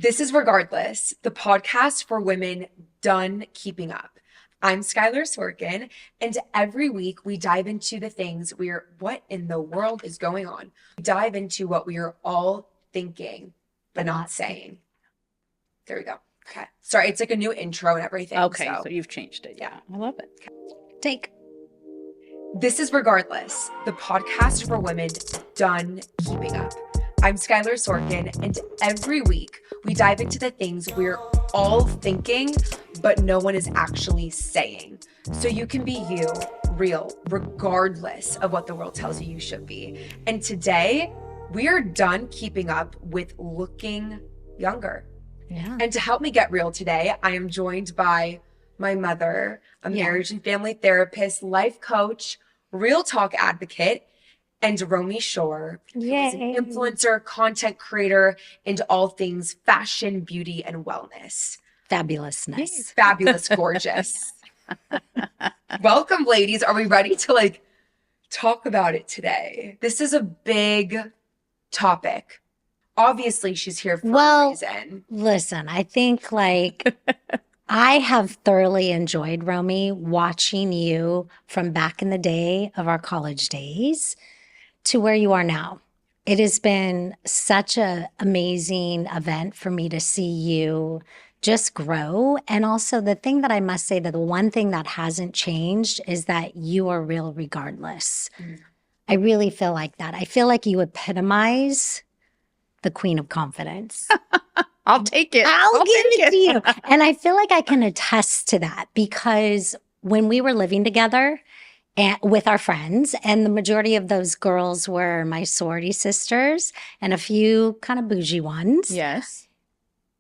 This is Regardless, the podcast for women done keeping up. I'm Skylar Sorkin, and every week we dive into the things what in the world is going on? We dive into what we are all thinking, but not saying. There we go. Okay. Sorry, it's like a new intro and everything. Okay, so you've changed it. Yeah, I love it. Take. This is Regardless, the podcast for women done keeping up. I'm Skylar Sorkin, and every week we dive into the things we're all thinking, but no one is actually saying. So you can be you, real, regardless of what the world tells you should be. And today, we are done keeping up with looking younger. Yeah. And to help me get real today, I am joined by my mother, a marriage and family therapist, life coach, real talk advocate, and Romy Schorr, who is an influencer, content creator, and all things fashion, beauty, and wellness. Fabulousness. Fabulous, gorgeous. Welcome, ladies. Are we ready to talk about it today? This is a big topic. Obviously, she's here for a reason. Listen, I think I have thoroughly enjoyed, Romy, watching you from back in the day of our college days to where you are now. It has been such an amazing event for me to see you just grow. And also the thing that I must say, that the one thing that hasn't changed is that you are real regardless. I really feel like that. I feel like you epitomize the queen of confidence. I'll take it. I'll give it to you. And I feel like I can attest to that because when we were living together with our friends, and the majority of those girls were my sorority sisters and a few kind of bougie ones. Yes.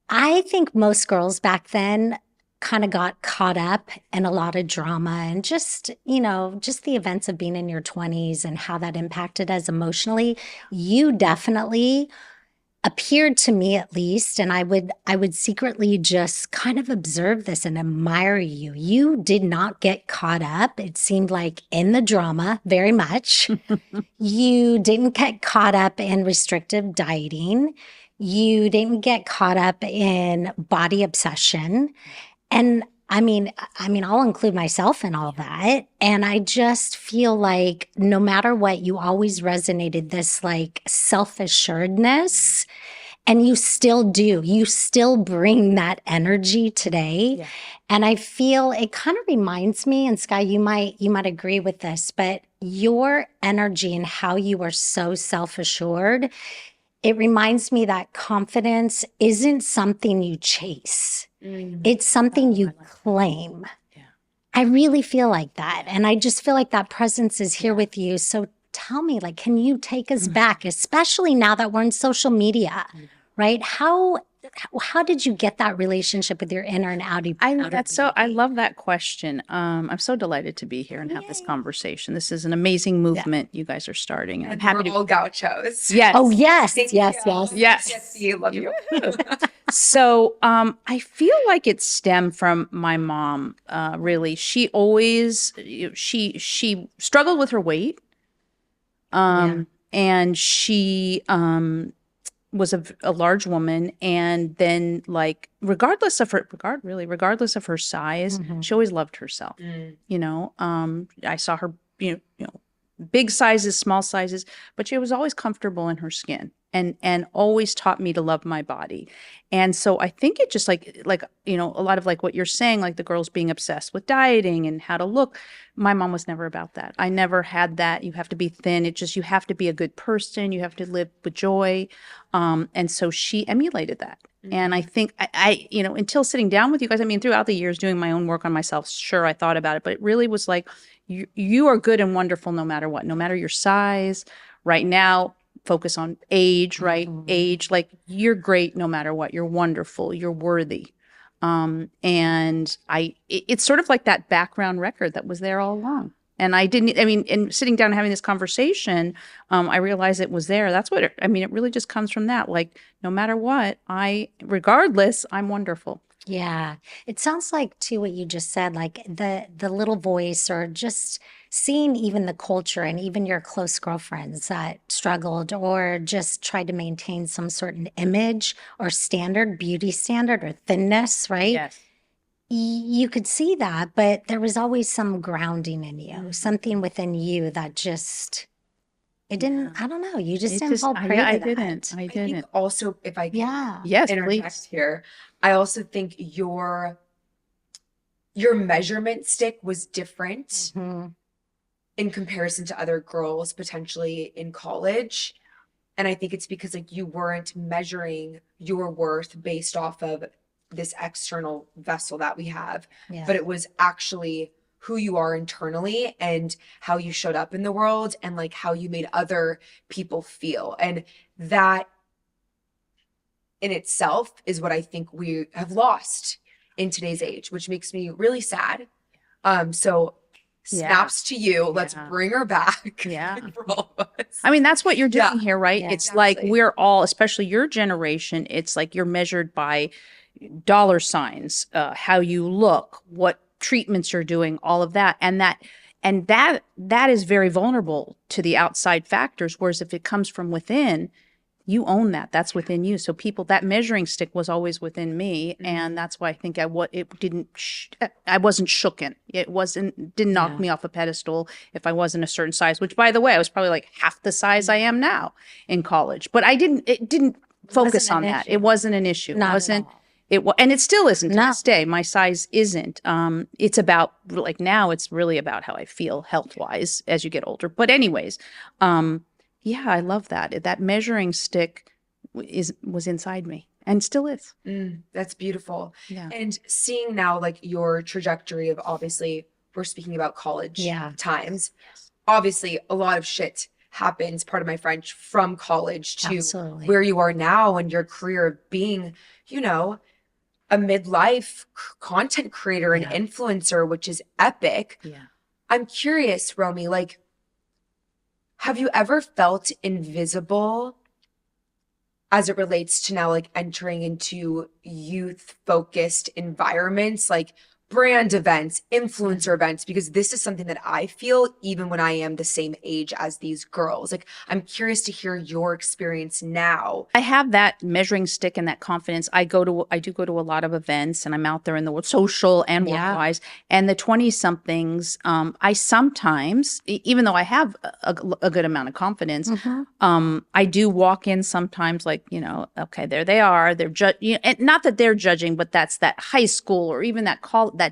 I think most girls back then kind of got caught up in a lot of drama and just the events of being in your 20s and how that impacted us emotionally. You definitely appeared to me, at least, and I would secretly just kind of observe this and admire you. You did not get caught up, it seemed like, in the drama very much. You didn't get caught up in restrictive dieting. You didn't get caught up in body obsession. And I mean, I'll include myself in all that. And I just feel like no matter what, you always resonated this self-assuredness. And you still do. You still bring that energy today. Yeah. And I feel it kind of reminds me, and Sky, you might agree with this, but your energy and how you are so self-assured, it reminds me that confidence isn't something you chase. It's something you claim. Yeah. I really feel like that. And I just feel like that presence is here with you. So tell me, can you take us back, especially now that we're in social media, right? How did you get that relationship with your inner and outer? I love that question. I'm so delighted to be here and have this conversation. This is an amazing movement you guys are starting. And I'm happy to all gauchos. Yes. Oh, yes. Yes. Love you. So I feel like it stemmed from my mom, really. She always, she struggled with her weight. And she was a large woman, and then regardless of her size, she always loved herself. I saw her, big sizes, small sizes, but she was always comfortable in her skin and always taught me to love my body. And so I think it just a lot of what you're saying, the girls being obsessed with dieting and how to look. My mom was never about that. I never had that. You have to be thin. You have to be a good person. You have to live with joy. And so she emulated that. And I think I until sitting down with you guys, throughout the years doing my own work on myself, sure, I thought about it, but it really was you are good and wonderful no matter what, no matter your size. Right now, focus on age, right? Age, you're great no matter what. You're wonderful. You're worthy. It's sort of like that background record that was there all along. And in sitting down and having this conversation, I realized it was there. That's what it really just comes from that. No matter what, regardless, I'm wonderful. Yeah. It sounds like, too, what you just said, the little voice or just seeing even the culture and even your close girlfriends that struggled or just tried to maintain some certain image or standard, beauty standard or thinness, right? Yes. You could see that, but there was always some grounding in you, something within you that just, it didn't, I don't know, you just didn't fall prey yeah, to I that. didn't. I I think didn't. also, if I can Yeah. Yes, interject please. here, I also think your measurement stick was different Mhm. in comparison to other girls potentially in college. And I think it's because like you weren't measuring your worth based off of this external vessel that we have, Yeah. but it was actually who you are internally and how you showed up in the world and like how you made other people feel. And that in itself is what I think we have lost in today's age, which makes me really sad. So snaps to you. Let's Yeah. bring her back. Yeah. For all of us. I mean, that's what you're doing Yeah. here, right? Yeah. It's like Exactly. we're all, especially your generation, it's like you're measured by dollar signs, how you look, what treatments you're doing, all of that. And that is very vulnerable to the outside factors. Whereas if it comes from within, you own that. That's within you. So people, that measuring stick was always within me, and that's why I think I wasn't shooken. Didn't knock me off a pedestal if I wasn't a certain size. Which, by the way, I was probably like half the size I am now in college. But it didn't focus on that. It wasn't an issue. Not It wasn't. at all. And it still isn't to No. this day. My size isn't. It's about like now. It's really about how I feel health wise as you get older. But anyways, yeah, I love that. That measuring stick was inside me and still is. That's beautiful. Yeah. And seeing now like your trajectory of, obviously we're speaking about college times. Obviously a lot of shit happens, part of my French, from college to Absolutely. where you are now and your career of being, you know, a midlife content creator and influencer, which is epic. Yeah. I'm curious, Romy, like, have you ever felt invisible as it relates to now like entering into youth focused environments like brand events, influencer events? Because this is something that I feel even when I am the same age as these girls. Like, I'm curious to hear your experience now. I have that measuring stick and that confidence. I do go to a lot of events, and I'm out there in the world, social and work-wise. And the 20-somethings, I sometimes, even though I have a good amount of confidence, I do walk in sometimes like, you know, okay, there they are. They're and not that they're judging, but that's that high school or even that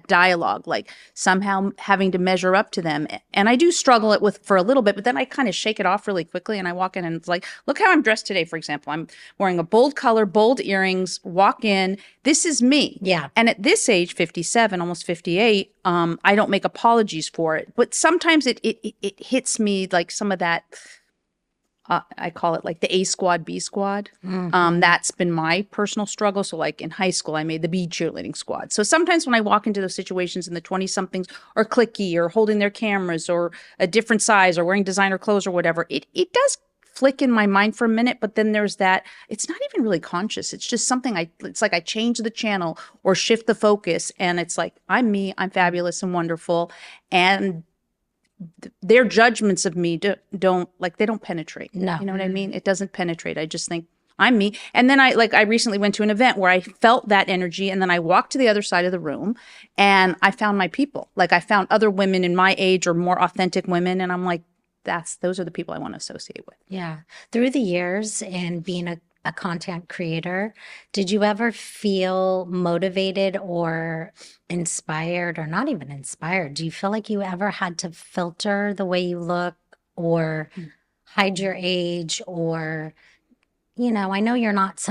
dialogue, like somehow having to measure up to them. And I do struggle it with for a little bit, but then I kind of shake it off really quickly and I walk in and it's like, look how I'm dressed today, for example. I'm wearing a bold color, bold earrings, walk in. This is me. Yeah. And at this age, 57, almost 58, I don't make apologies for it. But sometimes it hits me like some of that, I call it like the A squad, B squad. That's been my personal struggle. So like in high school, I made the B cheerleading squad. So sometimes when I walk into those situations and the 20-somethings are cliquey or holding their cameras or a different size or wearing designer clothes or whatever, it does flick in my mind for a minute. But then there's that, it's not even really conscious. It's just something it's like I change the channel or shift the focus. And it's like, I'm me, I'm fabulous and wonderful. And their judgments of me don't penetrate. No. You know what I mean? It doesn't penetrate. I just think I'm me. And then I recently went to an event where I felt that energy and then I walked to the other side of the room and I found my people. Like I found other women in my age or more authentic women. And I'm like, those are the people I want to associate with. Yeah. Through the years and being a content creator, did you ever feel motivated or inspired, or not even inspired? Do you feel like you ever had to filter the way you look or hide your age? Or, you know, I know you're not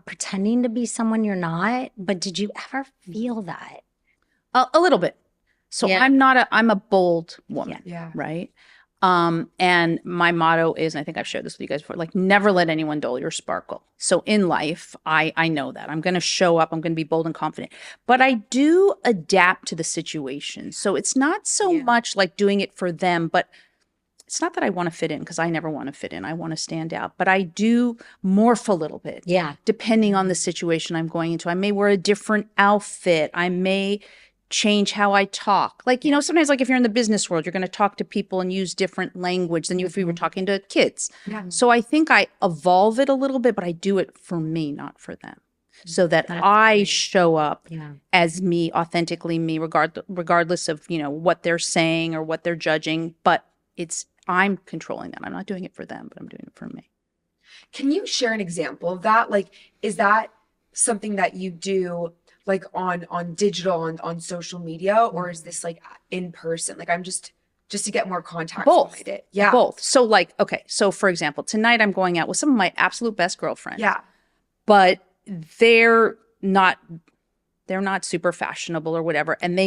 pretending to be someone you're not, but did you ever feel that? A little bit. So I'm a bold woman, right? And my motto is, and I think I've shared this with you guys before, like never let anyone dull your sparkle. So in life, I know that I'm going to show up, I'm going to be bold and confident, but I do adapt to the situation. So it's not so much like doing it for them, but it's not that I want to fit in, because I never want to fit in. I want to stand out, but I do morph a little bit. Yeah. Depending on the situation I'm going into. I may wear a different outfit. I may change how I talk. Like, you know, sometimes like if you're in the business world, you're going to talk to people and use different language than if you were talking to kids. Yeah. So I think I evolve it a little bit, but I do it for me, not for them. So that I show up as me, authentically me, regardless of, you know, what they're saying or what they're judging. But I'm controlling that. I'm not doing it for them, but I'm doing it for me. Can you share an example of that? Like, is that something that you do like on digital, on social media, or is this like in person? Like, I'm just to get more context behind it. Yeah. Both. So like, okay. So for example, tonight I'm going out with some of my absolute best girlfriends. Yeah. But they're not super fashionable or whatever. And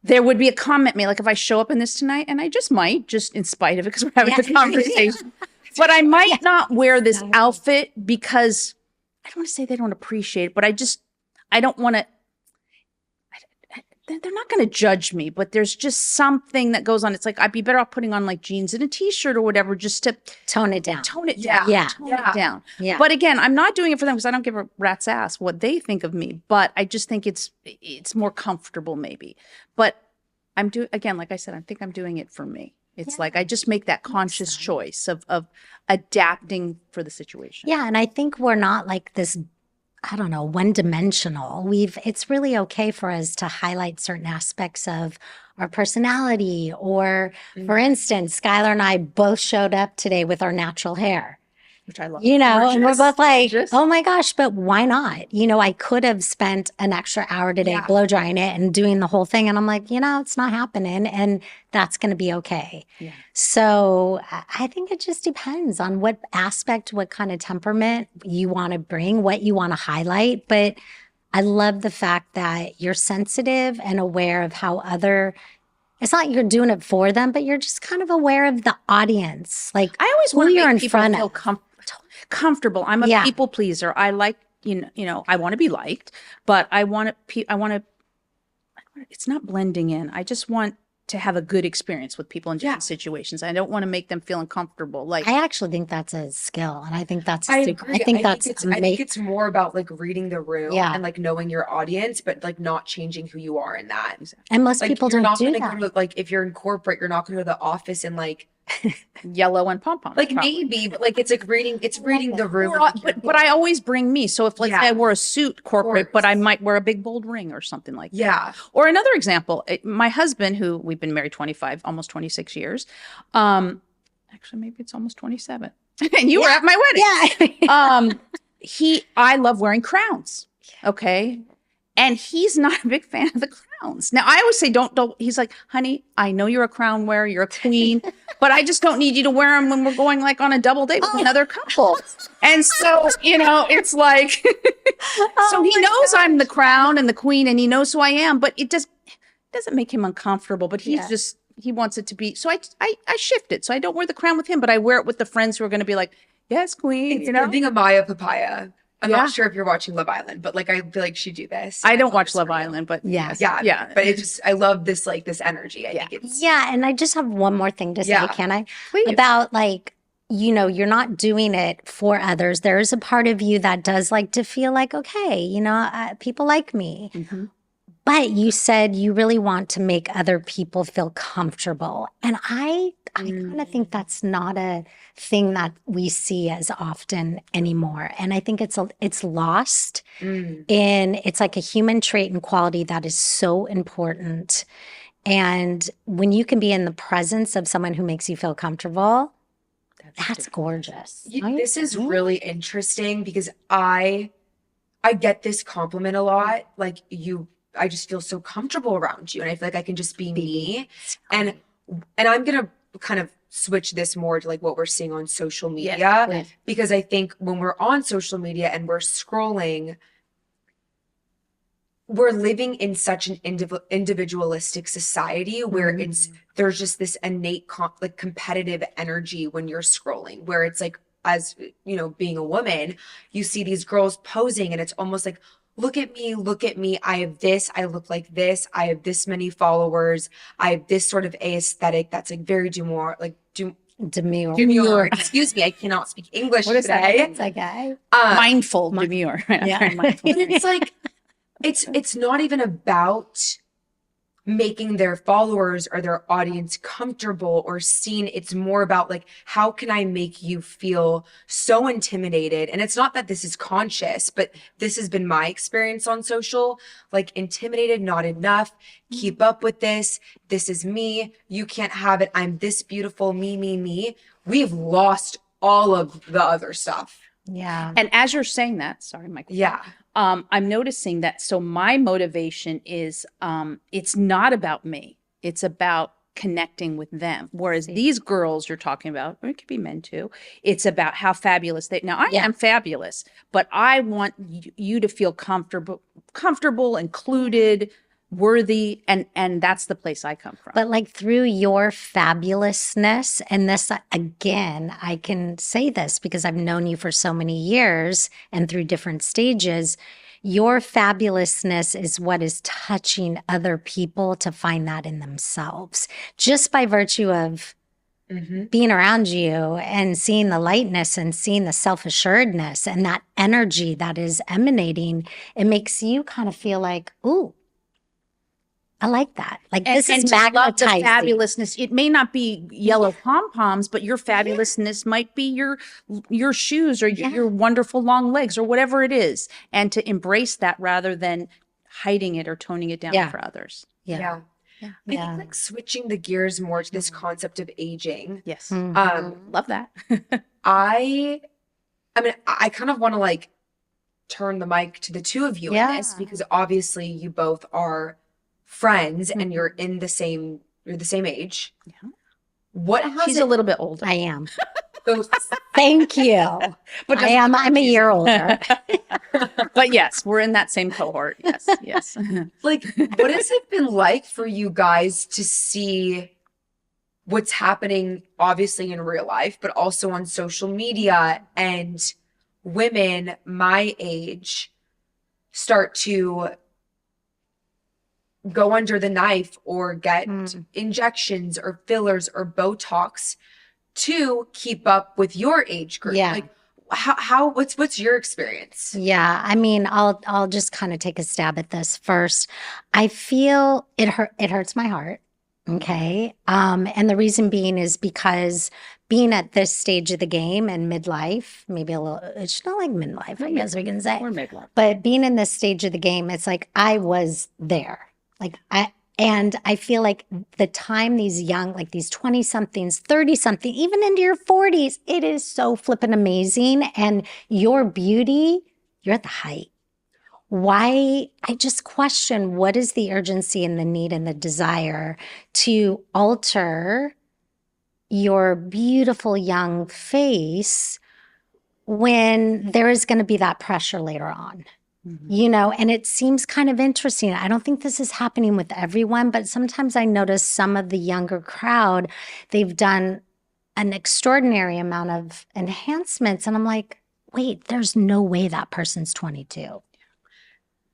there would be a comment made, like if I show up in this tonight, and I just might, just in spite of it, because we're having a conversation, but I might not wear this outfit because I don't want to say they don't appreciate it, but I don't want to, they're not going to judge me, but there's just something that goes on. It's like, I'd be better off putting on like jeans and a t-shirt or whatever, just to tone it down. Tone it down. Yeah. But again, I'm not doing it for them because I don't give a rat's ass what they think of me, but I just think it's more comfortable maybe. But again, like I said, I think I'm doing it for me. It's like, I just make that conscious choice of adapting for the situation. Yeah. And I think we're not like this, I don't know, one-dimensional. It's really okay for us to highlight certain aspects of our personality. Or, for instance, Skylar and I both showed up today with our natural hair. Which I love. You know, and we're both like, oh my gosh, but why not? You know, I could have spent an extra hour today blow drying it and doing the whole thing. And I'm like, you know, it's not happening. And that's going to be okay. Yeah. So I think it just depends on what aspect, what kind of temperament you want to bring, what you want to highlight. But I love the fact that you're sensitive and aware of how it's not you're doing it for them, but you're just kind of aware of the audience. Like, I always want to make people feel comfortable. I'm a people pleaser. I like, you know, I want to be liked, but I want to, it's not blending in. I just want to have a good experience with people in different situations. I don't want to make them feel uncomfortable. Like, I actually think that's a skill, and I think that's I think it's more about like reading the room and like knowing your audience, but like not changing who you are in that. And most like, people don't do that. Go to, like, if you're in corporate, you're not going to go to the office and like yellow and pom-pom. Like maybe, but like it's like reading the room. But I always bring me. So if let's say I wore a suit corporate, but I might wear a big bold ring or something like that. Yeah. Or another example, my husband, who we've been married 25, almost 26 years. Actually, maybe it's almost 27. And you were at my wedding. Yeah. I love wearing crowns. Okay. And he's not a big fan of the crowns. Now, I always say, don't, he's like, honey, I know you're a crown wearer, you're a queen, but I just don't need you to wear them when we're going like on a double date with another couple. And so, you know, it's like, so he knows I'm the crown and the queen and he knows who I am, but it doesn't make him uncomfortable, but he's just, he wants it to be. So I shift it. So I don't wear the crown with him, but I wear it with the friends who are going to be like, yes, queen. It's being a Maya papaya. I'm not sure if you're watching Love Island, but like I feel like she'd do this. I don't watch Love Island, but yeah. But it just, I love this like this energy. I think it's and I just have one more thing to say, can I? Please. About like, you know, you're not doing it for others. There is a part of you that does like to feel like, okay, you know, people like me. Mm-hmm. But you said you really want to make other people feel comfortable. And I kind of think that's not a thing that we see as often anymore. And I think it's lost it's like a human trait and quality that is so important. And when you can be in the presence of someone who makes you feel comfortable, that's gorgeous. This is really interesting because I get this compliment a lot. Like I just feel so comfortable around you. And I feel like I can just be me. And I'm going to kind of switch this more to like what we're seeing on social media, because I think when we're on social media and we're scrolling, we're living in such an individualistic society where there's just this innate like competitive energy when you're scrolling, where it's like, as you know, being a woman, you see these girls posing and it's almost like, look at me. I have this, I look like this. I have this many followers. I have this sort of aesthetic that's like very demure. Excuse me, I cannot speak English today. It's okay. Mindful demure. Yeah. But it's like, it's not even about making their followers or their audience comfortable or seen. It's more about like, how can I make you feel so intimidated? And it's not that this is conscious, but this has been my experience on social, like intimidated, not enough, keep up with this. This is me. You can't have it. I'm this beautiful, me. We've lost all of the other stuff. Yeah. And as you're saying that, sorry, Michael. Yeah. I'm noticing that. So my motivation is, it's not about me. It's about connecting with them. Whereas these girls you're talking about, or it could be men too, it's about how fabulous they, now I am fabulous, but I want you to feel comfortable, included, worthy. And that's the place I come from. But like through your fabulousness, and this, again, I can say this because I've known you for so many years and through different stages, your fabulousness is what is touching other people to find that in themselves. Just by virtue of being around you and seeing the lightness and seeing the self-assuredness and that energy that is emanating, it makes you kind of feel like, ooh, I like that. Like this is magnetizing. Love the fabulousness. It may not be yellow pom-poms, but your fabulousness might be your shoes or your wonderful long legs or whatever it is. And to embrace that rather than hiding it or toning it down for others. I think like switching the gears more to this concept of aging. Yes. Love that. I mean, I kind of want to like turn the mic to the two of you in this, because obviously you both are friends and you're the same age. Yeah. What has She's a little bit older. I am. Thank you. But I'm a year older. But yes, we're in that same cohort. Yes. Like, what has it been like for you guys to see what's happening, obviously in real life, but also on social media, and women my age start to go under the knife or get injections or fillers or Botox to keep up with your age group? Yeah. Like, what's your experience? Yeah, I mean, I'll just kind of take a stab at this first. I feel it hurts my heart. Okay. And the reason being is because being at this stage of the game and midlife, maybe a little, it's not like midlife, I guess we can say. Or midlife. But being in this stage of the game, it's like I was there. And I feel like the time these young, like these 20-somethings, 30-something, even into your 40s, it is so flippin' amazing. And your beauty, you're at the height. Why? I just question, what is the urgency and the need and the desire to alter your beautiful young face when there is going to be that pressure later on? You know, and it seems kind of interesting. I don't think this is happening with everyone, but sometimes I notice some of the younger crowd, they've done an extraordinary amount of enhancements. And I'm like, wait, there's no way that person's 22.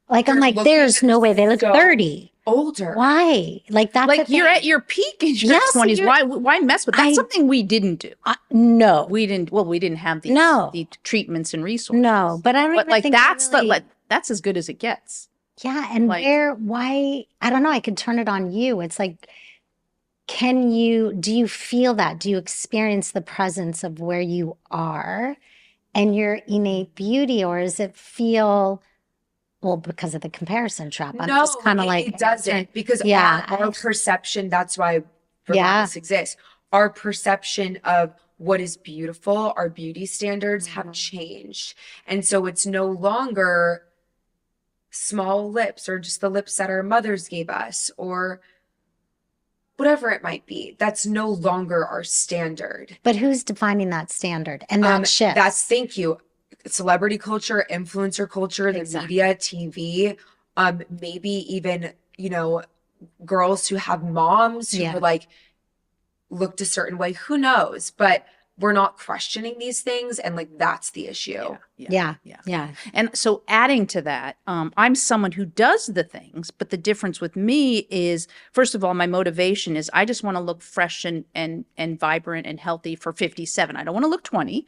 Like, I'm like, there's no way they look 30. Older. Why? Like that's like you're at your peak in your 20s. Why mess with that? That's something we didn't do. No. We didn't have the treatments and resources. No, but I don't even think that's as good as it gets. Yeah, and why, I don't know, I could turn it on you. It's like, do you feel that? Do you experience the presence of where you are and your innate beauty, or does it feel, well, because of the comparison trap? I'm just kind of like, it doesn't, because our perception, that's why this exists. Our perception of what is beautiful, our beauty standards have changed. And so it's no longer small lips or just the lips that our mothers gave us or whatever it might be. That's no longer our standard. But who's defining that standard and that shift? Thank you. Celebrity culture, influencer culture, the media, TV, maybe even, girls who have moms who were like, looked a certain way, who knows? But we're not questioning these things. And like, that's the issue. Yeah. And so adding to that, I'm someone who does the things, but the difference with me is, first of all, my motivation is I just want to look fresh and vibrant and healthy for 57. I don't want to look 20.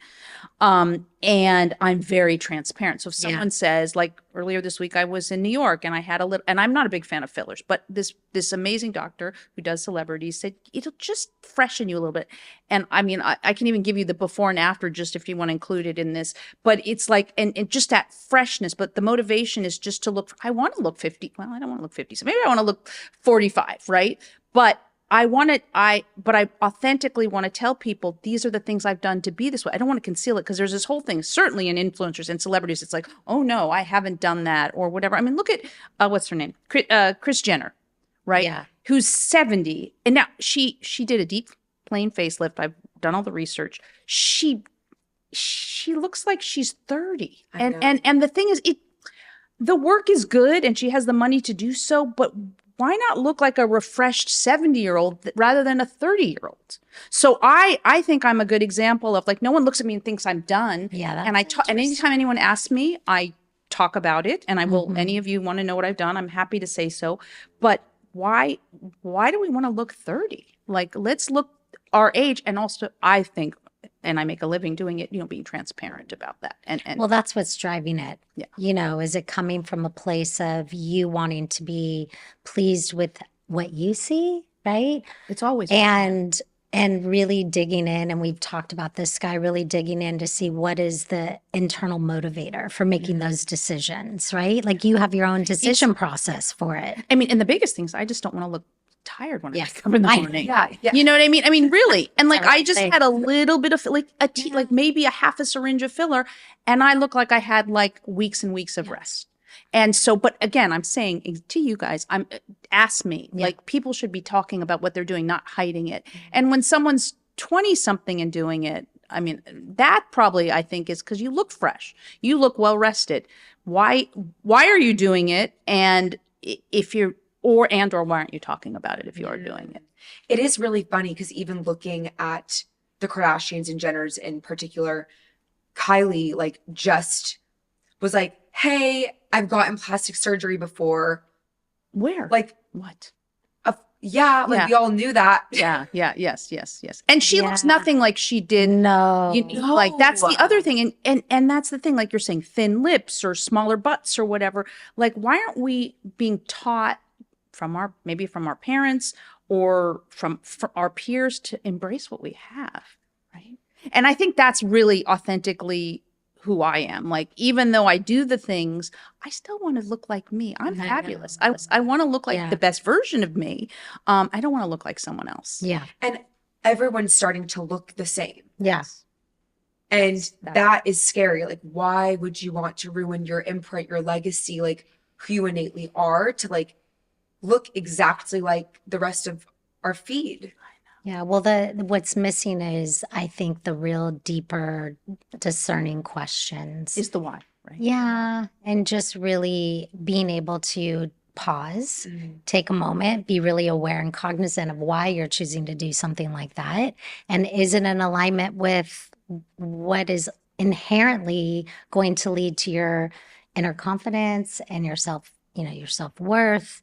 And I'm very transparent. So if someone says, like earlier this week, I was in New York and I had a little, and I'm not a big fan of fillers, but this amazing doctor who does celebrities said, it'll just freshen you a little bit. And I mean, I can even give you the before and after, just if you want to include it in this, but it's like, and just that freshness, but the motivation is just to look, I want to look 50. Well, I don't want to look 50. So maybe I want to look 45, right? But I authentically want to tell people these are the things I've done to be this way. I don't want to conceal it because there's this whole thing, certainly in influencers and celebrities. It's like, oh no, I haven't done that or whatever. I mean, look at, what's her name? Kris Jenner, right? Yeah. Who's 70. And now she did a deep plane facelift. I've done all the research. She looks like she's 30. And the thing is, the work is good and she has the money to do so, but why not look like a refreshed 70-year-old rather than a 30-year-old? So I think I'm a good example of, like, no one looks at me and thinks I'm done. Yeah. And and anytime anyone asks me, I talk about it, and I will, any of you want to know what I've done, I'm happy to say so. But why do we want to look 30? Like, let's look our age. And also, I think, and I make a living doing it, being transparent about that. And well, that's what's driving it. Yeah. Is it coming from a place of you wanting to be pleased with what you see, right? It's always And really digging in, and we've talked about this, Sky, really digging in to see what is the internal motivator for making those decisions, right? Like, you have your own decision process for it. I mean, and the biggest thing is I just don't want to look tired when I wake up in the morning. Yeah. You know what I mean? I mean, really. And like, I just thing. had a little bit of like like maybe a half a syringe of filler, and I look like I had like weeks and weeks of rest. And so, but again, I'm saying to you guys, ask me, like, people should be talking about what they're doing, not hiding it. And when someone's 20 something and doing it, I mean, that probably, I think, is because you look fresh, you look well rested. Why are you doing it? And if you're, or why aren't you talking about it if you are doing it? It is really funny because even looking at the Kardashians and Jenners in particular, Kylie like just was like, hey, I've gotten plastic surgery before. Where? Like, what? We all knew that. Yes. And she looks nothing like she did. No. Like, that's the other thing. And that's the thing, like you're saying, thin lips or smaller butts or whatever. Like, why aren't we being taught from our parents or from our peers to embrace what we have, right? And I think that's really authentically who I am. Like, even though I do the things, I still want to look like me. I'm fabulous. I want to look like the best version of me. I don't want to look like someone else. Yeah. And everyone's starting to look the same. Yeah. And that is scary. Like, why would you want to ruin your imprint, your legacy, like who you innately are, to like look exactly like the rest of our feed? Yeah, well, what's missing is, I think, the real deeper discerning questions. Is the why, right? Yeah, and just really being able to pause, take a moment, be really aware and cognizant of why you're choosing to do something like that. And is it in alignment with what is inherently going to lead to your inner confidence and your self-worth,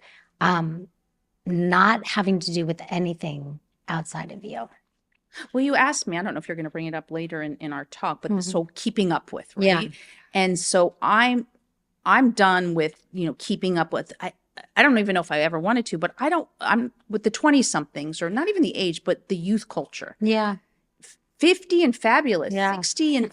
not having to do with anything outside of you. Well, you asked me, I don't know if you're going to bring it up later in our talk, but so keeping up with, right? Yeah. And so I'm done with, keeping up with, I don't even know if I ever wanted to, but I'm with the 20 somethings, or not even the age, but the youth culture. Yeah. 50 and fabulous, Yeah. 60 and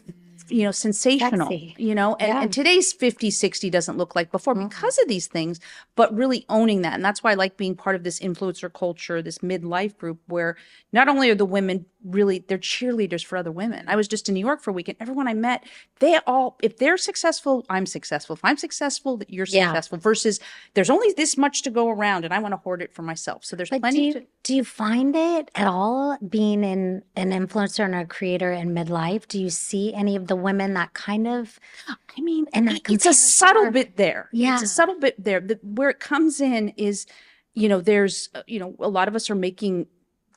sensational, Sexy. and today's 50, 60 doesn't look like before because of these things, but really owning that. And that's why I like being part of this influencer culture, this midlife group, where not only are the women really, they're cheerleaders for other women. I was just in New York for a weekend. Everyone I met, if they're successful, I'm successful. If I'm successful, you're successful, versus there's only this much to go around and I want to hoard it for myself. So there's plenty. Do you find it at all, being an influencer and a creator in midlife? Do you see any of the women that kind of, and that it's a subtle bit there. Yeah. It's a subtle bit there. Where it comes in is, there's, a lot of us are making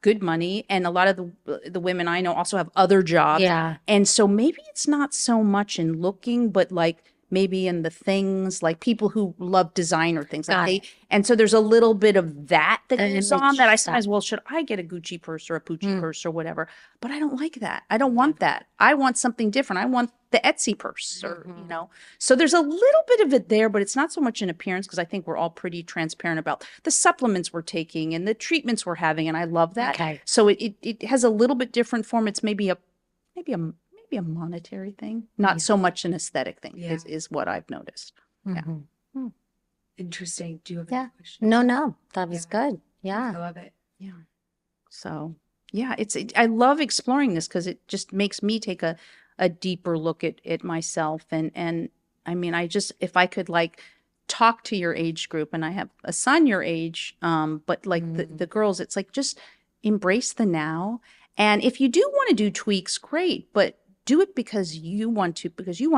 good money, and a lot of the women I know also have other jobs. Yeah. And so maybe it's not so much in looking, but like maybe in the things, like people who love designer things. Like Got they, it. and so there's a little bit of that goes on image that I stuff. sometimes, well, should I get a Gucci purse or a Pucci purse or whatever? But I don't like that. I don't want that. I want something different. I want the Etsy purse or, you know. So there's a little bit of it there, but it's not so much in appearance, because I think we're all pretty transparent about the supplements we're taking and the treatments we're having, and I love that. Okay. So it has a little bit different form. It's maybe a monetary thing, not so much an aesthetic thing, is what I've noticed. Interesting. Do you have Yeah. any questions? No, that was good. I Yeah. love it. Yeah. So yeah, I love exploring this, because it just makes me take a deeper look at myself. And I mean, if I could like talk to your age group, and I have a son your age, but like the girls, it's like, just embrace the now. And if you do want to do tweaks, great, but do it because you want to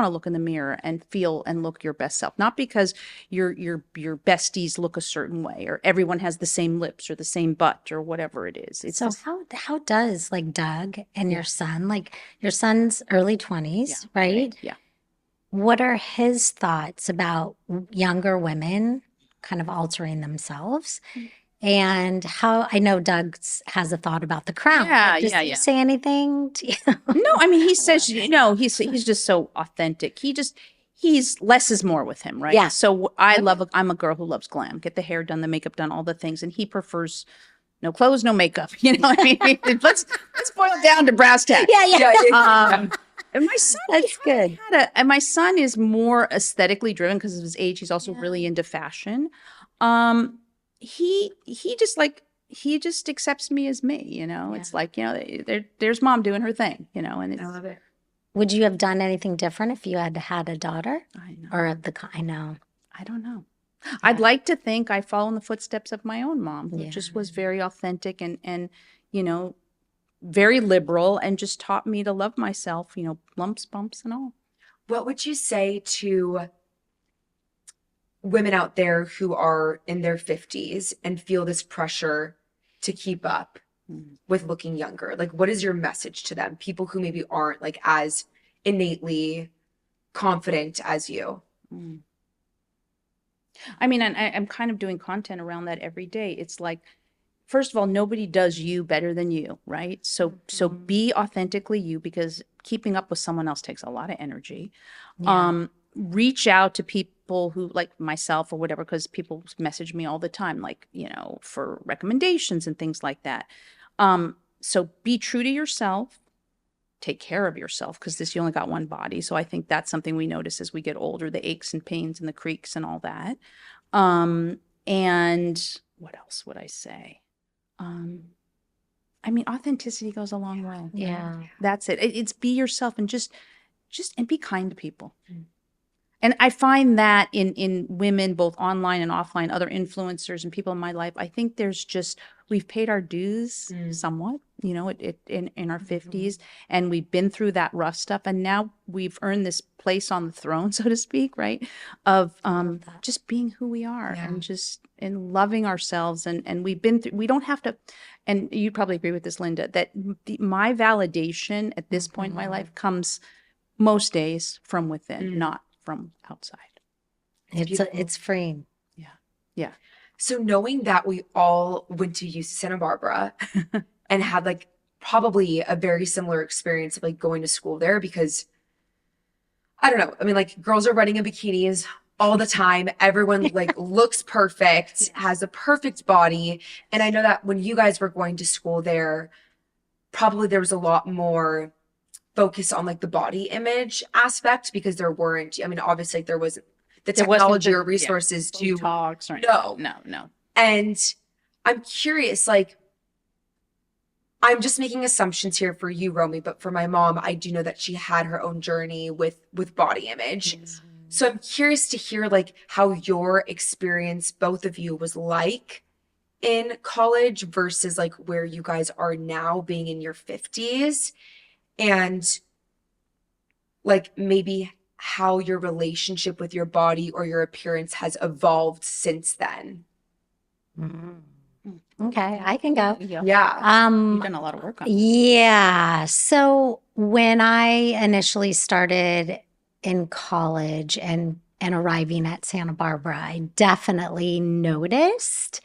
look in the mirror and feel and look your best self, not because your besties look a certain way, or everyone has the same lips or the same butt or whatever it is. It's So just, how does like Doug and your son, like your son's early 20s, right? Yeah. What are his thoughts about younger women kind of altering themselves? And how, I know Doug has a thought about the crown. Yeah, Like, does yeah, he yeah. say anything to you? No, I mean, he says, you know, he's just so authentic. He's less is more with him, right? Yeah. So I'm a girl who loves glam, get the hair done, the makeup done, all the things. And he prefers no clothes, no makeup. You know what I mean? let's boil it down to brass tacks. Yeah. And my son, That's good. and my son is more aesthetically driven because of his age. He's also really into fashion. He just accepts me as me, you know. It's like, you know, there's mom doing her thing, you know, and I love it. Would you have done anything different if you had a daughter? I know. I know. I don't know. I'd like to think I follow in the footsteps of my own mom, who just was very authentic and, you know, very liberal, and just taught me to love myself, you know, lumps, bumps, and all. What would you say to women out there who are in their 50s and feel this pressure to keep up with looking younger? Like, what is your message to them? People who maybe aren't like as innately confident as you. I mean, I'm kind of doing content around that every day. It's like, first of all, nobody does you better than you, right? So be authentically you, because keeping up with someone else takes a lot of energy. Reach out to people who, like myself or whatever, because people message me all the time, like, you know, for recommendations and things like that. So be true to yourself. Take care of yourself, because you only got one body. So I think that's something we notice as we get older, the aches and pains and the creaks and all that. And what else would I say? I mean, authenticity goes a long way. Yeah. That's it. It's be yourself, and just and be kind to people. And I find that in women, both online and offline, other influencers and people in my life, I think we've paid our dues somewhat, you know, in our 50s, and we've been through that rough stuff. And now we've earned this place on the throne, so to speak, right? Of just being who we are and loving ourselves. And we've been through, we don't have to, and you probably agree with this, Linda, that my validation at this point in my life comes most days from within, not from outside. It's freeing. Yeah. So knowing that we all went to UC Santa Barbara and had like probably a very similar experience of like going to school there, because I don't know. I mean, like, girls are running in bikinis all the time. Everyone like looks perfect, has a perfect body. And I know that when you guys were going to school there, probably there was a lot more focus on like the body image aspect, because there weren't, I mean, obviously there wasn't the technology or resources to talks or no. And I'm curious, like, I'm just making assumptions here for you, Romy, but for my mom, I do know that she had her own journey with body image. So I'm curious to hear like how your experience, both of you, was like in college versus like where you guys are now, being in your 50s, and like maybe how your relationship with your body or your appearance has evolved since then. Okay, I can go. Yeah. You've done a lot of work on it. Yeah. So when I initially started in college and arriving at Santa Barbara, I definitely noticed,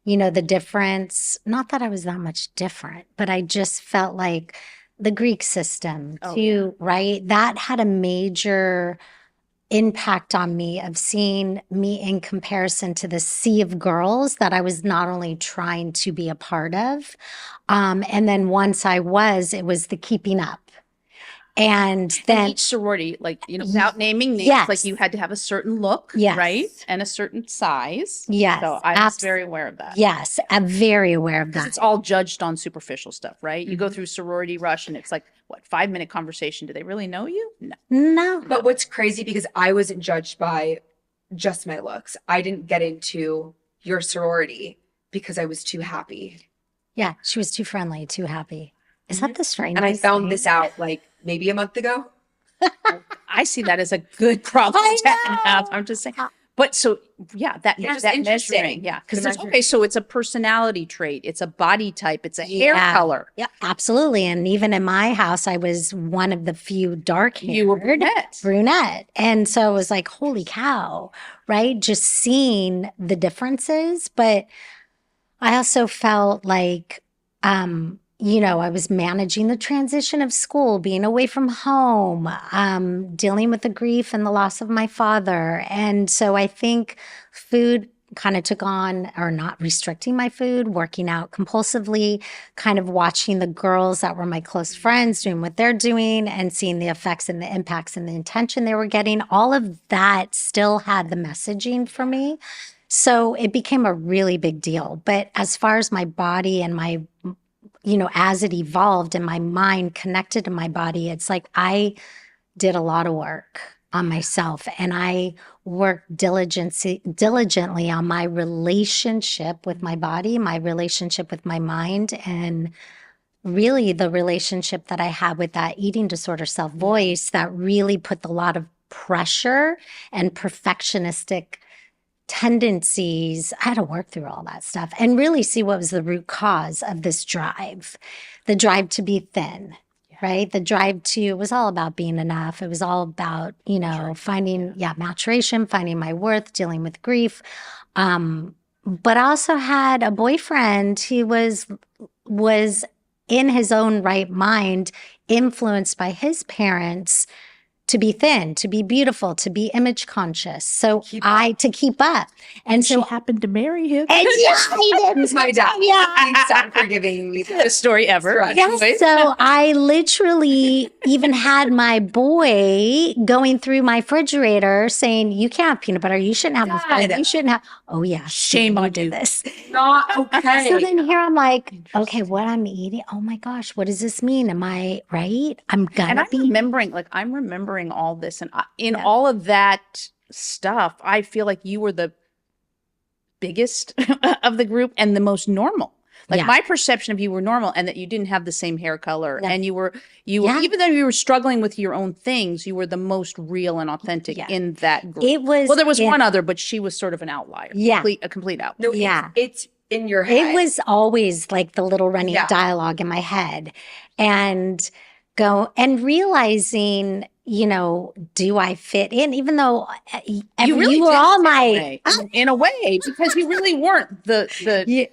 the difference. Not that I was that much different, but I just felt like the Greek system too, right? That had a major impact on me of seeing me in comparison to the sea of girls that I was not only trying to be a part of, and then once I was, it was the keeping up. And then each sorority, without naming names, yes. like you had to have a certain look, Yes. right? And a certain size. Yes. So I was very aware of that. Yes, I'm very aware of that. It's all judged on superficial stuff, right? You go through sorority rush and it's like, what, 5-minute conversation? Do they really know you? No. No. But what's crazy, because I wasn't judged by just my looks. I didn't get into your sorority because I was too happy. Yeah, she was too friendly, too happy. Is that the strangest And I found thing? this out like maybe a month ago. I see that as a good problem I to have. I'm just saying. But so, yeah, that It's that interesting. measuring, yeah. Because The it's measuring. okay, so it's a personality trait, it's a body type, it's a hair color. Yeah, absolutely. And even in my house, I was one of the few dark-haired. You were brunette. And so it was like, holy cow, right? Just seeing the differences. But I also felt like, I was managing the transition of school, being away from home, dealing with the grief and the loss of my father. And so I think food kind of took on, or not restricting my food, working out compulsively, kind of watching the girls that were my close friends doing what they're doing and seeing the effects and the impacts and the intention they were getting. All of that still had the messaging for me. So it became a really big deal. But as far as my body and my as it evolved and my mind connected to my body, it's like I did a lot of work on myself and I worked diligently on my relationship with my body, my relationship with my mind, and really the relationship that I had with that eating disorder self-voice that really put a lot of pressure and perfectionistic tendencies. I had to work through all that stuff and really see what was the root cause of this drive, the drive to be thin, right? The drive to, it was all about being enough. It was all about, finding, maturation, finding my worth, dealing with grief. But I also had a boyfriend who was in his own right mind, influenced by his parents to be thin, to be beautiful, to be image conscious. So to keep up. And so she happened to marry him. And he did. Who's my dad? Yeah. Thanks, Dad, for giving me The story ever. Right. Yes. So I literally even had my boy going through my refrigerator saying, you can't have peanut butter. You shouldn't have this. Dad. You shouldn't have. Oh, yeah. Shame on you did you. this. Not okay. So then here I'm like, okay, what I'm eating. Oh my gosh, what does this mean? Am I right? I'm And gonna be. I'm remembering all this. And in all of that stuff, I feel like you were the biggest of the group and the most normal. Like my perception of you were normal and that you didn't have the same hair color. Yeah. And you were, even though you were struggling with your own things, you were the most real and authentic in that group. It was. Well, there was one other, but she was sort of an outlier. Yeah. A complete outlier. No, it's in your head. It was always like the little running dialogue in my head and realizing, do I fit in? Even though you were all my, in a way, because you really weren't the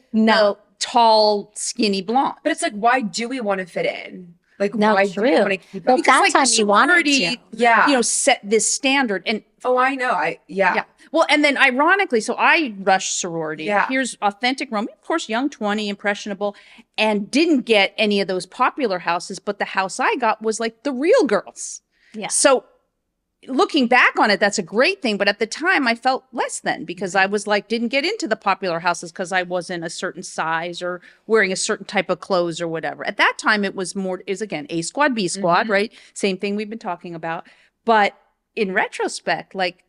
tall, skinny blonde. But it's like, why do we want to fit in? Like, No, why do we true. want to keep But up? that's time you wanted to. Yeah. Set this standard. And Oh, I know. Yeah. Well, and then ironically, so I rushed sorority. Yeah. Here's authentic Romy, of course, young, 20, impressionable, and didn't get any of those popular houses. But the house I got was like the real girls. Yeah. So looking back on it, that's a great thing. But at the time, I felt less than because I was like, didn't get into the popular houses because I wasn't a certain size or wearing a certain type of clothes or whatever. At that time, it was again, A squad, B squad, right? Same thing we've been talking about. But in retrospect, like,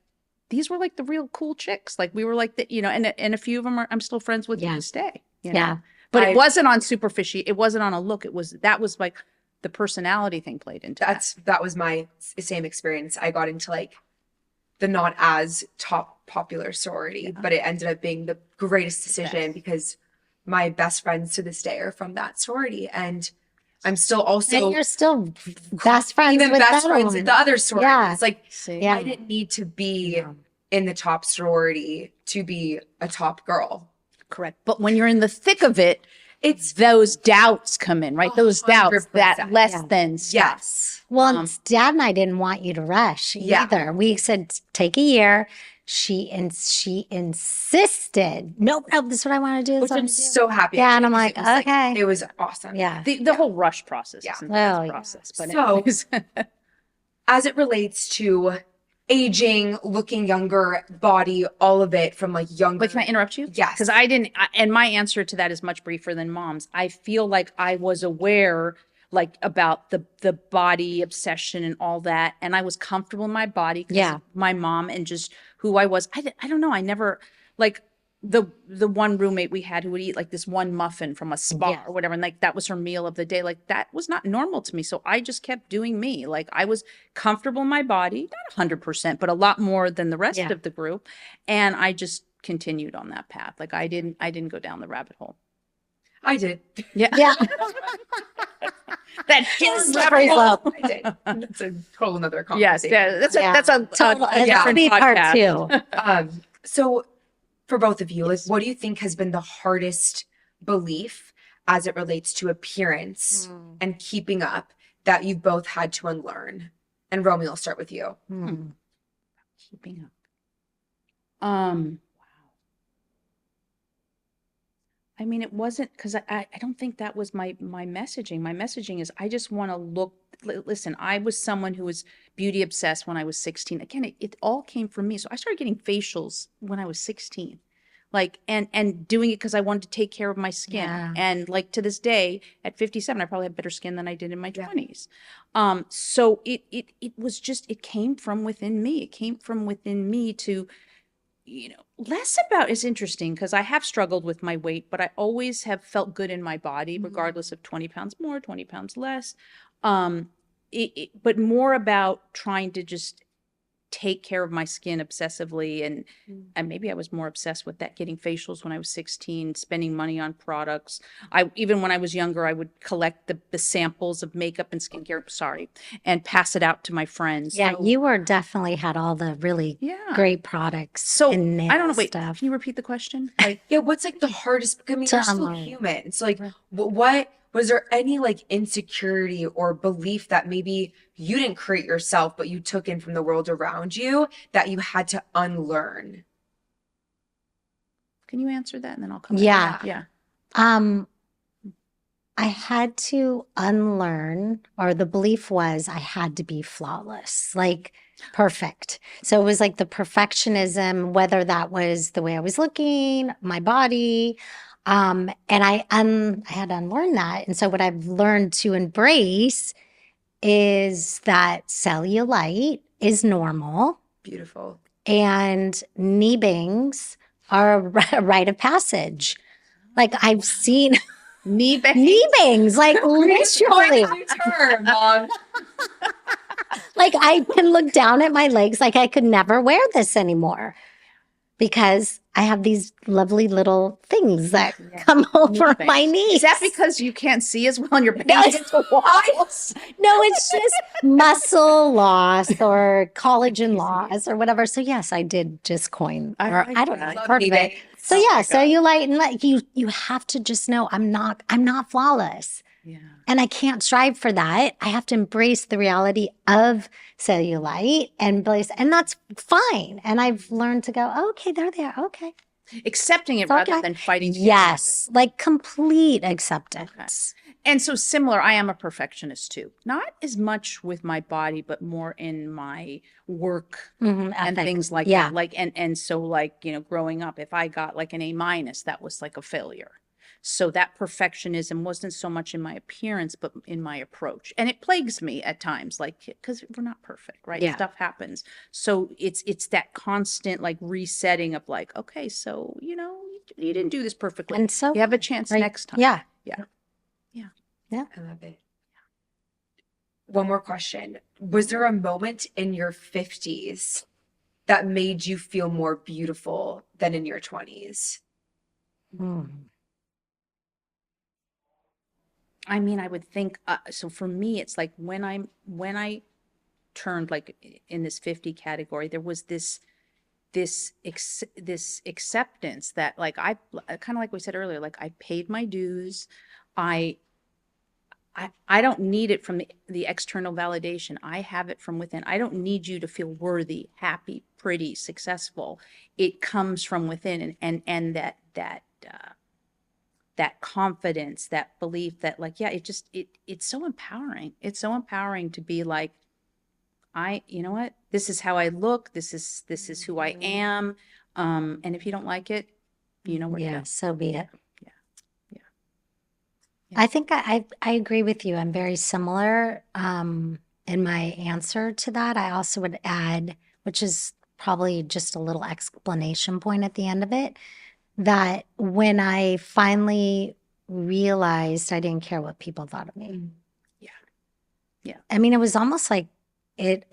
these were like the real cool chicks. Like we were like and a few of them I'm still friends with to this day. Yeah. But it wasn't on superficial. It wasn't on a look. That was like the personality thing played into That was my same experience. I got into like the not as top popular sorority, but it ended up being the greatest decision because my best friends to this day are from that sorority. And I'm still also And you're still best friends even with best that friends one. with the other sororities. Yeah. Like, Yeah. I didn't need to be in the top sorority to be a top girl. Correct. But when you're in the thick of it, It's those doubts come in, right? Those doubts, that 100%. less than stuff. yes. Well, Dad and I didn't want you to rush Yeah. either. We said, take a year. She insisted, nope, this is what I want to do. This Which is what I I'm wanna do." so happy. Yeah, and I'm because like, it was, okay. it was awesome. Yeah. The whole rush process Yeah. isn't the best Oh, yeah. process. But So- anyways. As it relates to aging, looking younger, body, all of it from like younger. Wait, can I interrupt you? Yes. Because and my answer to that is much briefer than Mom's. I feel like I was aware, like, about the body obsession and all that, and I was comfortable in my body because Yeah. of my mom and just who I was. I don't know. I never, like, the one roommate we had who would eat like this one muffin from a spa Yes. or whatever, and like that was her meal of the day. Like, that was not normal to me. So I just kept doing me. Like, I was comfortable in my body, not 100%, but a lot more than the rest Yeah. of the group. And I just continued on that path. Like, I didn't go down the rabbit hole. I did. Yeah. Yeah. That Slippery slope. I did. That's a whole nother Yes, conversation. yeah, that's Yeah. a Total. different That'd be part podcast. 2. So for both of you, like, what do you think has been the hardest belief as it relates to appearance and keeping up that you've both had to unlearn? And Romy, I'll start with you. Keeping up. Wow. I mean, it wasn't because I don't think that was my messaging. My messaging is I just want to look. Listen, I was someone who was beauty obsessed when I was 16. Again, it all came from me. So I started getting facials when I was 16, like, and doing it because I wanted to take care of my skin. Yeah. And like, to this day, at 57, I probably have better skin than I did in my 20s. So it was just, it came from within me. It came from within me to, less about, it's interesting because I have struggled with my weight, but I always have felt good in my body, regardless of 20 pounds more, 20 pounds less. But more about trying to just take care of my skin obsessively. And maybe I was more obsessed with that, getting facials when I was 16, spending money on products. Even when I was younger, I would collect the samples of makeup and skincare, and pass it out to my friends. Yeah, So- you were definitely had all the really great products. So and nail I don't know. Wait, stuff. can you repeat the question? Like, Yeah, what's like the hardest? I mean, To you're still unlearn. human. So like, what was there any like insecurity or belief that maybe you didn't create yourself, but you took in from the world around you that you had to unlearn? can you answer that, and then I'll come Yeah. back? Yeah. I had to unlearn, or the belief was I had to be flawless, like perfect. So it was like the perfectionism, whether that was the way I was looking, my body. And I had to unlearn that. And so what I've learned to embrace is that cellulite is normal Beautiful. and knee bangs are a rite of passage. Like I've seen Knee bang. knee bangs, like literally. New term, Mom. Like I can look down at my legs like I could never wear this anymore because I have these lovely little things that come over bangs. my knees. Is that because you can't see as well and you're banging into walls? No, it's just muscle loss or collagen loss or whatever. So yes, I did just coin, I or like I don't that. know, Love part of knee it. So yeah, cellulite, and like you have to just know I'm not flawless. Yeah. And I can't strive for that. I have to embrace the reality of cellulite and that's fine. And I've learned to go, oh, okay, they're there. Okay. Accepting it It's rather okay. than fighting. Yes. Like complete acceptance. And so similar, I am a perfectionist too. Not as much with my body, but more in my work and Ethic. things like Yeah. that. Like, and so like, growing up, if I got like an A-, that was like a failure. So that perfectionism wasn't so much in my appearance, but in my approach. And it plagues me at times, like, because we're not perfect, right? Yeah. Stuff happens. So it's that constant like resetting of like, okay, so, you didn't do this perfectly. And so You have a chance right. next time. Yeah. I love it. One more question. Was there a moment in your 50s that made you feel more beautiful than in your 20s? Hmm. I mean, I would think, so for me, it's like when I turned like in this 50 category, there was this acceptance that like I kind of like we said earlier, like I paid my dues. I I don't need it from the external validation. I have it from within. I don't need you to feel worthy, happy, pretty, successful. It comes from within, and that confidence, that belief that like, yeah, it's so empowering. It's so empowering to be like, you know what? This is how I look. This is who I am. And if you don't like it, you know where to Yeah, go. so be it. Yeah. I think I agree with you. I'm very similar in my answer to that. I also would add, which is probably just a little explanation point at the end of it, that when I finally realized I didn't care what people thought of me. Yeah. Yeah. I mean, it was almost like it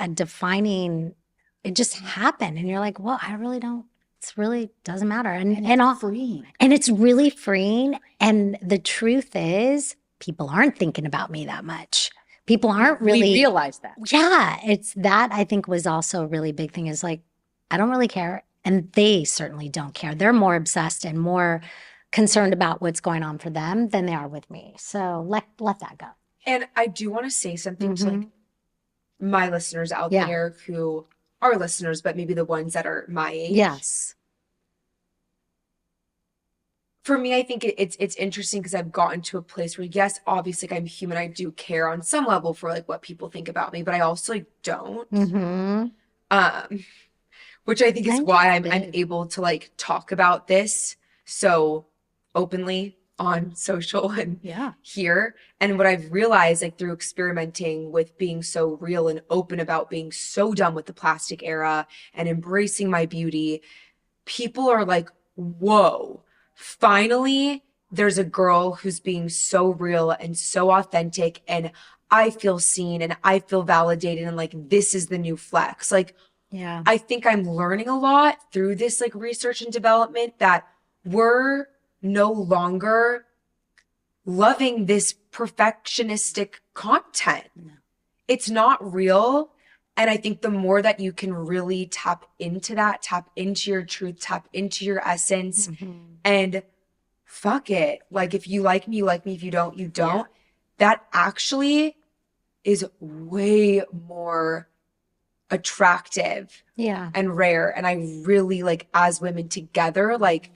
just happened. And you're like, well, I really don't, it's really doesn't matter. And freeing. And it's really freeing. And the truth is, people aren't thinking about me that much. People aren't really We realize that. Yeah, it's that I think was also a really big thing is like, I don't really care. And they certainly don't care. They're more obsessed and more concerned about what's going on for them than they are with me. So let that go. And I do want to say something to like my listeners out Yeah. there who are listeners, but maybe the ones that are my age. Yes. For me, I think it's interesting because I've gotten to a place where, yes, obviously like, I'm human. I do care on some level for like what people think about me, but I also like don't. Which I think is why I'm able to like talk about this so openly on social and here. And what I've realized like through experimenting with being so real and open about being so done with the plastic era and embracing my beauty, people are like, whoa, finally there's a girl who's being so real and so authentic, and I feel seen and I feel validated, and like this is the new flex. Like, yeah, I think I'm learning a lot through this like research and development that we're no longer loving this perfectionistic content. No. It's not real. And I think the more that you can really tap into that, tap into your truth, tap into your essence, and fuck it. Like if you like me, you like me. If you don't, you don't. Yeah. That actually is way more attractive and rare. And I really like as women together, like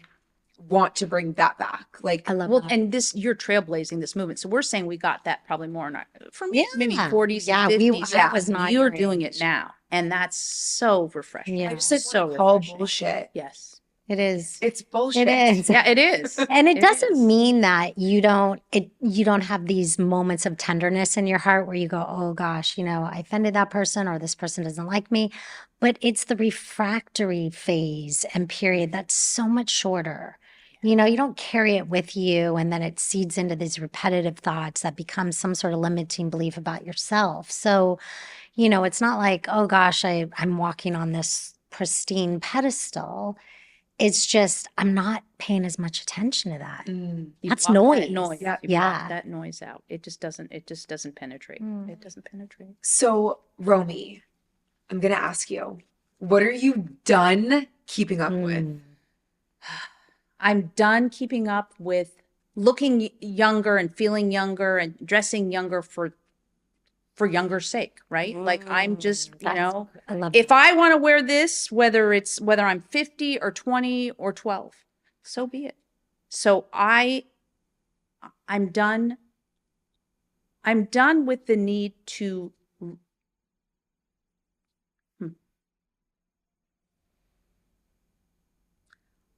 want to bring that back. Like I love that. And you're trailblazing this movement. So we're saying we got that probably more in our, from maybe 40s yeah, and 50s. was not you're your doing age. it now. And that's so refreshing. Yeah. I just like so call refreshing. bullshit. Yes. It is. It's bullshit. It is. Yeah, it is. And it doesn't is. mean that you don't have these moments of tenderness in your heart where you go, oh gosh, I offended that person or this person doesn't like me. But it's the refractory phase and period that's so much shorter. You don't carry it with you and then it seeds into these repetitive thoughts that become some sort of limiting belief about yourself. So, it's not like, oh gosh, I'm walking on this pristine pedestal. It's just, I'm not paying as much attention to that. That's noise. Yeah. Yeah. That noise out. It just doesn't penetrate. It doesn't penetrate. So, Romy, I'm going to ask you, what are you done keeping up with? I'm done keeping up with looking younger and feeling younger and dressing younger for younger sake, right? Like I'm just, I love if I want to wear this, whether I'm 50 or 20 or 12, so be it. So I'm done with the need to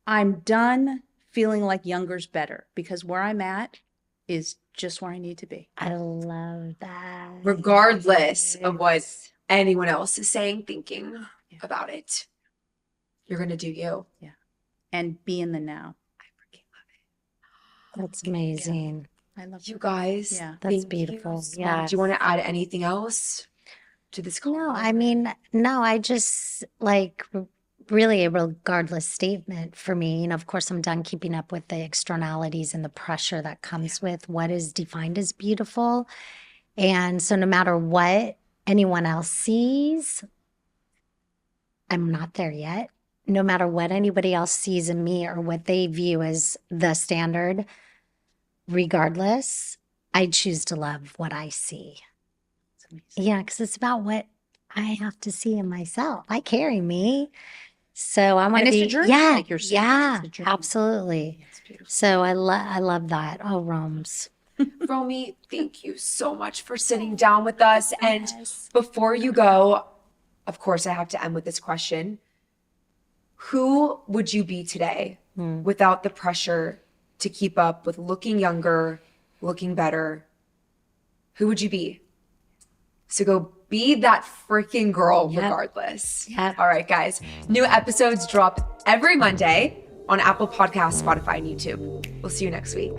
I'm done feeling like younger's better, because where I'm at is just where I need to be. I love that. Regardless of what anyone else is saying, thinking about it, you're going to do you. Yeah. And be in the now. I freaking love it. That's amazing. Yeah. I love you guys. Yeah. That's beautiful. Yeah. Do you want to add anything else to this call? No, I mean, no, I just like really a regardless statement for me. You know, of course, I'm done keeping up with the externalities and the pressure that comes with what is defined as beautiful. And so no matter what anyone else sees, I'm not there yet. No matter what anybody else sees in me or what they view as the standard, regardless, I choose to love what I see. Yeah, because it's about what I have to see in myself. I carry me. So I want And to it's be, a journey, yeah, like you're saying. yeah, It's a journey. absolutely. It's beautiful. So I love that. Oh, Rome's. Romy, thank you so much for sitting down with us. And before you go, of course, I have to end with this question. Who would you be today without the pressure to keep up with looking younger, looking better? Who would you be? So go be that freaking girl regardless. Yep. All right, guys. New episodes drop every Monday on Apple Podcasts, Spotify, and YouTube. We'll see you next week.